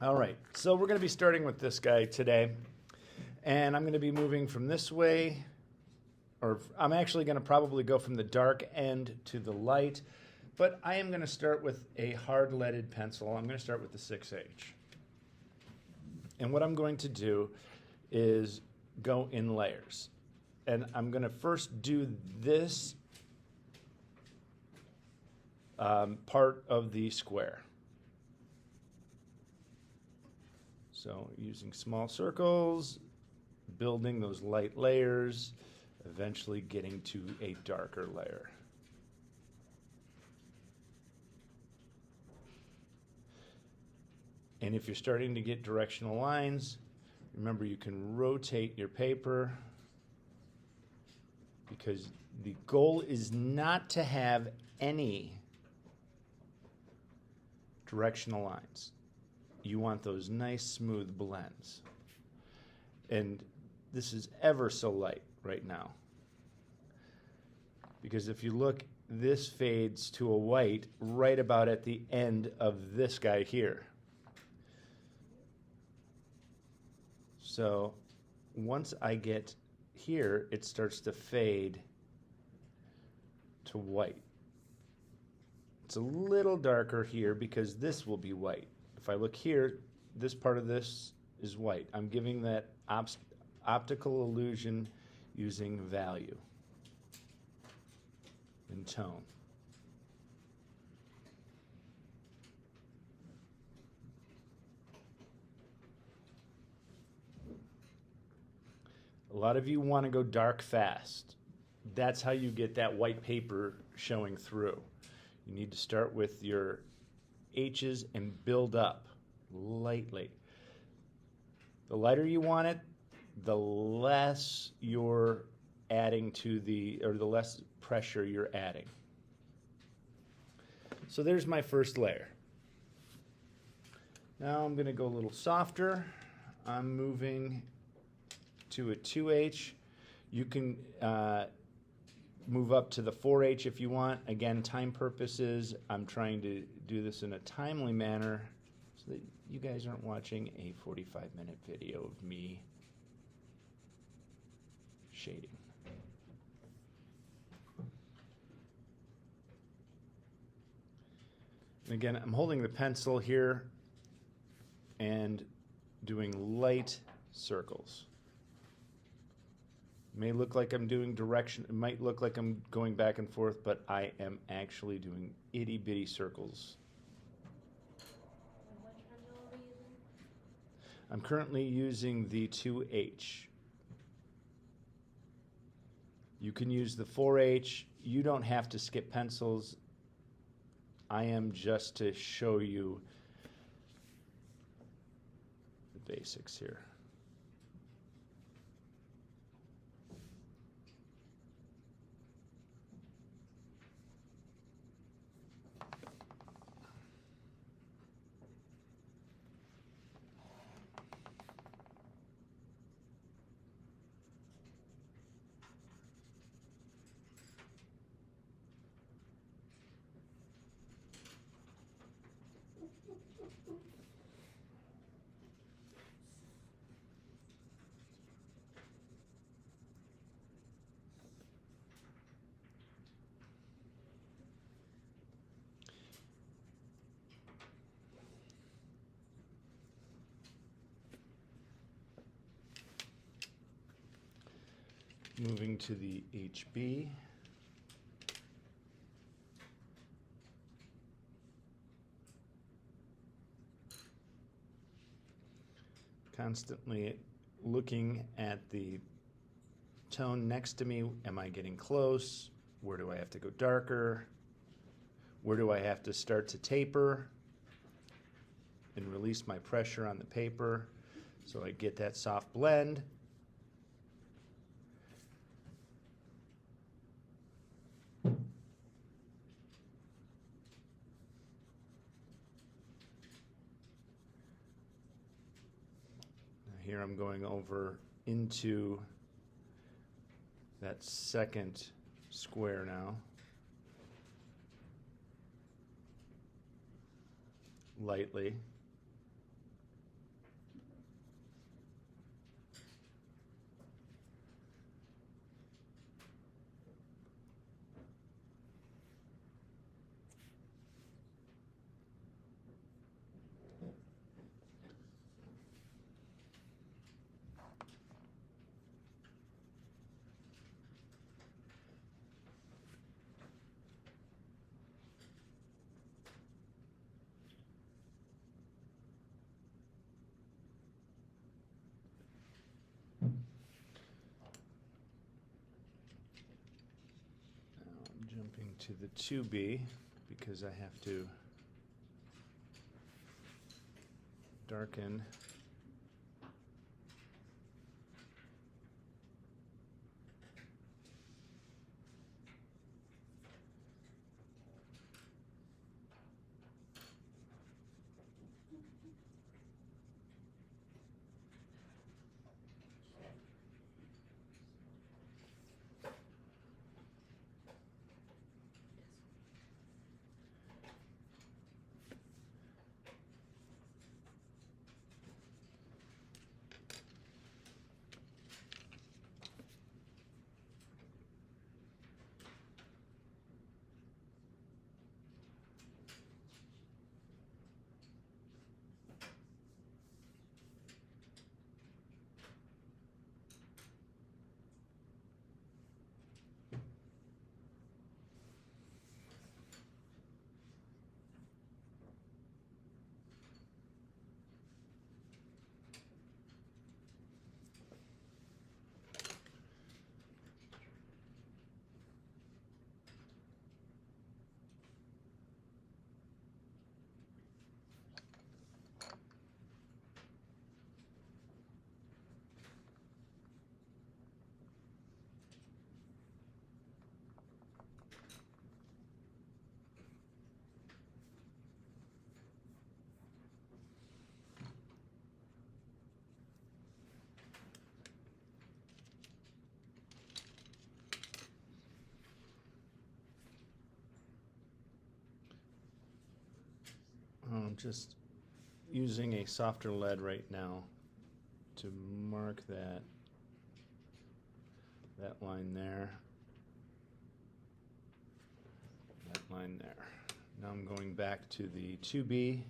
All right, so we're going to be starting with this guy today, and I'm going to be moving from this way, or I'm actually going to probably go from the dark end to the light, but I am going to start with a hard leaded pencil. I'm going to start with the 6H. And what I'm going to do is go in layers. And I'm going to first do this part of the square. So using small circles, building those light layers, eventually getting to a darker layer. And if you're starting to get directional lines, remember you can rotate your paper because the goal is not to have any directional lines. You want those nice smooth blends. And this is ever so light right now. Because if you look, this fades to a white right about at the end of this guy here. So once I get here, it starts to fade to white. It's a little darker here because this will be white. If I look here, this part of this is white. I'm giving that optical illusion using value and tone. A lot of you want to go dark fast. That's how you get that white paper showing through. You need to start with your H's and build up lightly. The lighter you want it, the less you're adding to the less pressure you're adding. So there's my first layer. Now I'm going to go a little softer. I'm moving to a 2H. You can move up to the 4H if you want. Again, time purposes, I'm trying to do this in a timely manner so that you guys aren't watching a 45-minute video of me shading. And again, I'm holding the pencil here and doing light circles. It may look like I'm doing direction, it might look like I'm going back and forth, but I am actually doing itty bitty circles. And which pencil are we using? I'm currently using the 2H. You can use the 4H. You don't have to skip pencils. I am just to show you the basics here. Moving to the HB. Constantly looking at the tone next to me. Am I getting close? Where do I have to go darker? Where do I have to start to taper and release my pressure on the paper so I get that soft blend? Here I'm going over into that second square now. Lightly. to the 2B because I have to darken just using a softer lead right now to mark that line there, that line there. Now I'm going back to the 2B.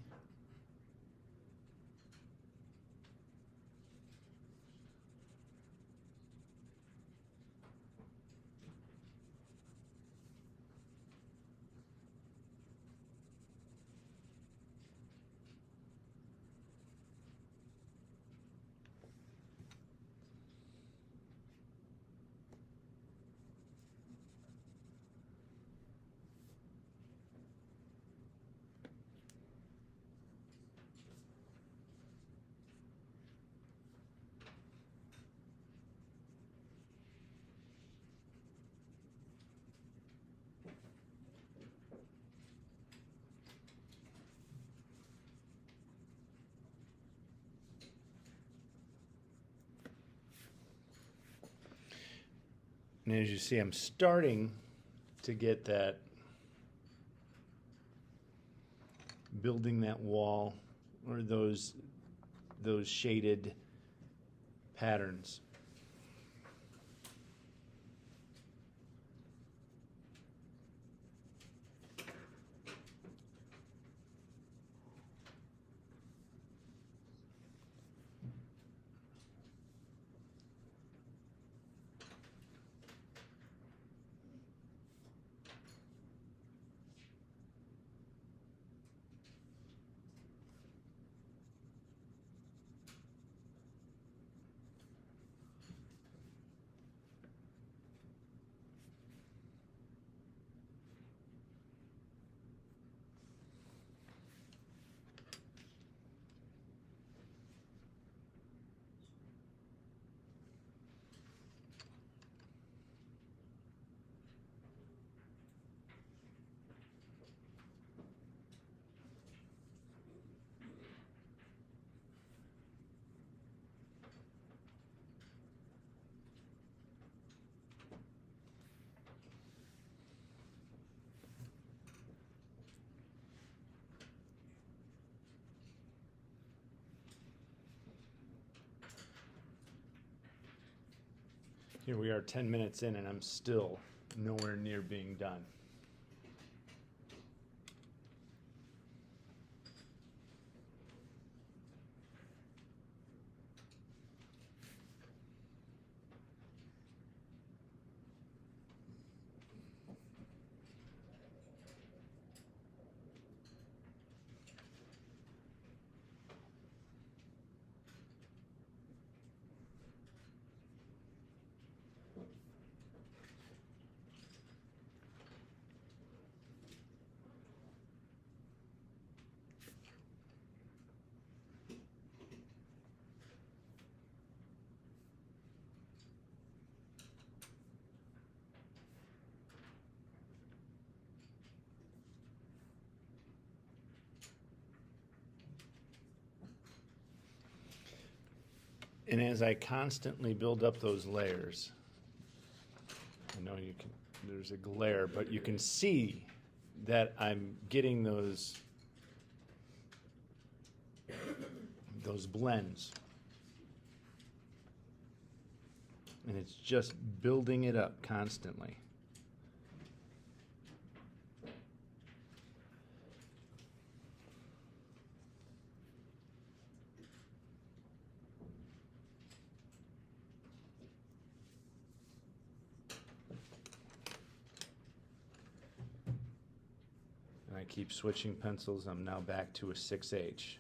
And as you see, I'm starting to get that, building that wall or those shaded patterns. Here we are 10 minutes in and I'm still nowhere near being done. And as I constantly build up those layers, I know you can, there's a glare, but you can see that I'm getting those blends. And it's just building it up constantly. And I keep switching pencils. I'm now back to a 6H.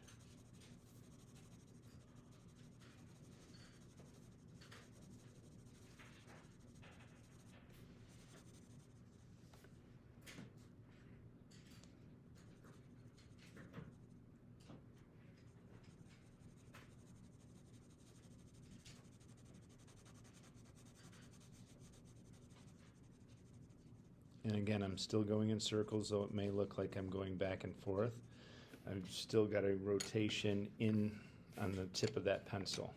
And again, I'm still going in circles, though it may look like I'm going back and forth. I've still got a rotation in on the tip of that pencil.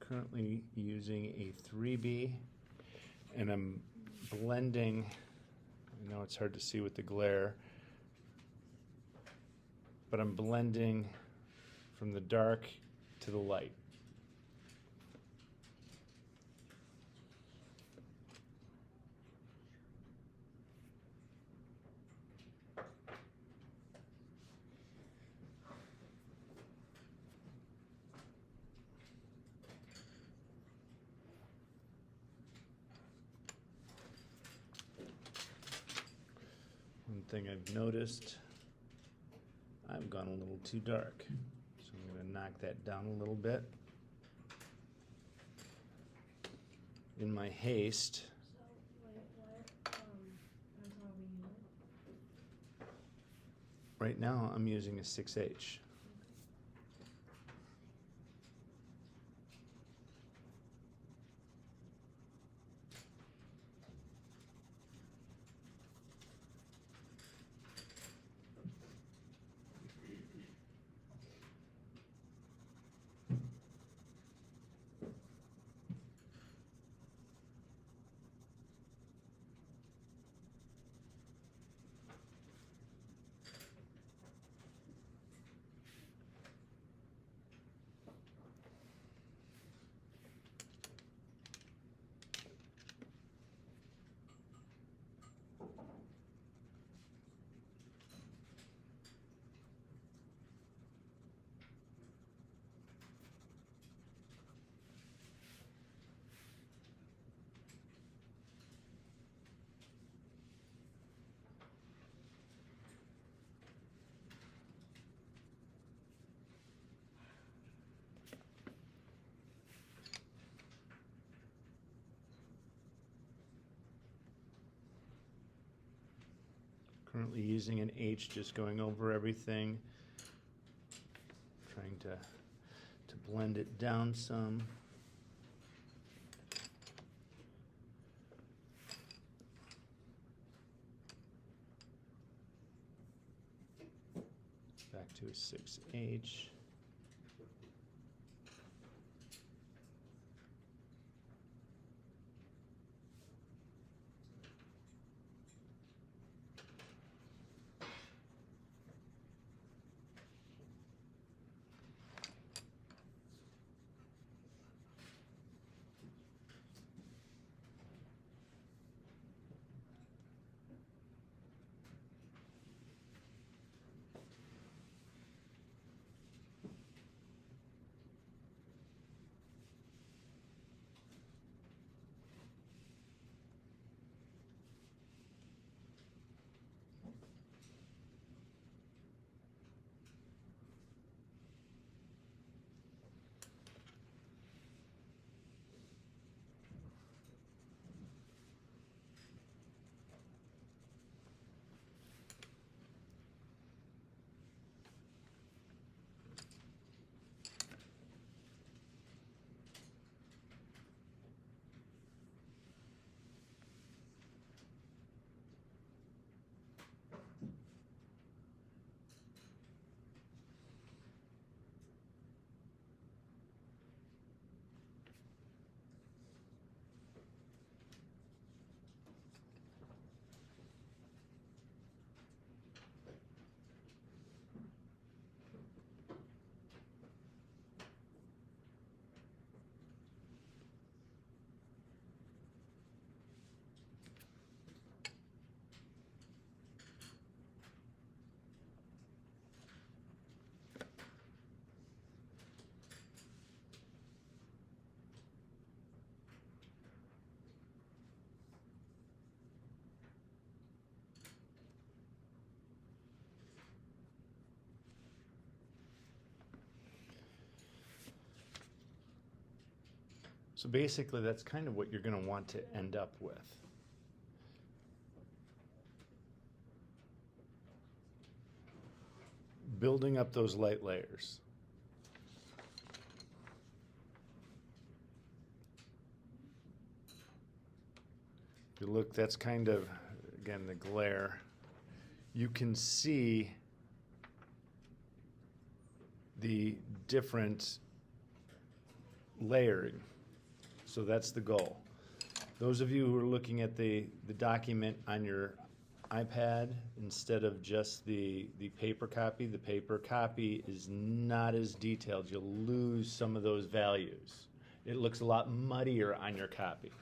Currently using a 3B, and I'm blending. I know it's hard to see with the glare, but I'm blending from the dark to the light. One thing I've noticed, I've gone a little too dark, so I'm going to knock that down a little bit. In my haste, So, what pencil are we using? right now I'm using a 6H. Currently using an H, just going over everything, trying to blend it down some. Back to a 6H. So basically, that's kind of what you're going to want to end up with. Building up those light layers. If you look, that's kind of, again, the glare. You can see the different layering. So that's the goal. Those of you who are looking at the document on your iPad instead of just the paper copy is not as detailed. You'll lose some of those values. It looks a lot muddier on your copy.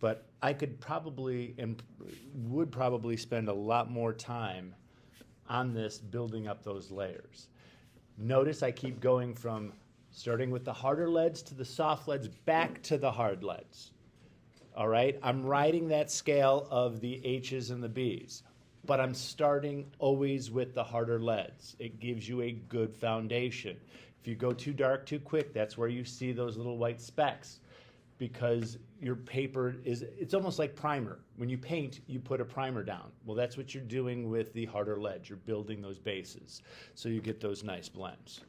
But I could probably and would probably spend a lot more time on this building up those layers. Notice I keep going from starting with the harder leads to the soft leads back to the hard leads. All right, I'm riding that scale of the H's and the B's, but I'm starting always with the harder leads. It gives you a good foundation. If you go too dark too quick, that's where you see those little white specks, because your paper it's almost like primer. When you paint, you put a primer down. Well, that's what you're doing with the harder leads. You're building those bases so you get those nice blends.